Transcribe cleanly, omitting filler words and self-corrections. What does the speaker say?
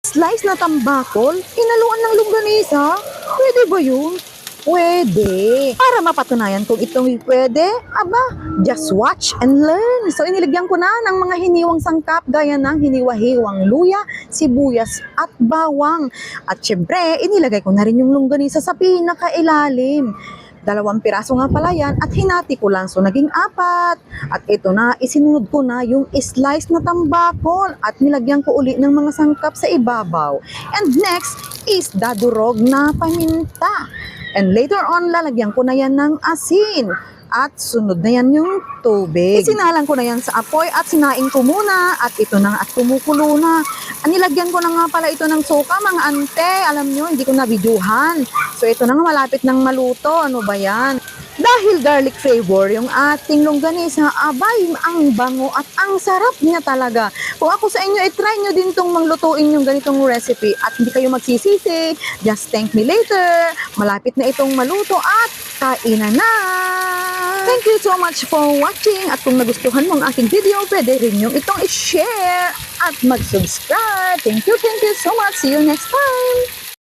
Slice na tambakol? Hinaluan ng longganisa? Pwede ba yun? Pwede. Para mapatunayan kung itong pwede, aba, just watch and learn. So, inilagyan ko na ng mga hiniwang sangkap gaya ng hiniwa-hiwang luya, sibuyas at bawang. At syempre, inilagay ko na rin yung longganisa sa pinakailalim. 2 piraso nga pala yan at hinati ko lang. So, naging 4. At ito na, isinunod ko na yung slice na tambakol at nilagyan ko uli ng mga sangkap sa ibabaw. And next is dadurog na paminta. And later on, lalagyan ko na yan ng asin. At sunod na yan yung tubig. Isinalang ko na yan sa apoy at sinain ko muna. At ito na at kumukulo na. Nilagyan ko na nga pala ito ng suka, mga ante. Alam nyo, hindi ko na-videohan. So ito na nga, malapit ng maluto. Ano ba yan? Dahil garlic flavor yung ating longganisa, abay, ang bango at ang sarap niya talaga. Kung ako sa inyo, try nyo din itong manglutuin yung ganitong recipe at hindi kayo magsisisi. Just thank me later. Malapit na itong maluto at kainan na! Thank you so much for watching at kung nagustuhan mo ang aking video, pwede rin yung itong i-share at mag-subscribe. Thank you so much. See you next time!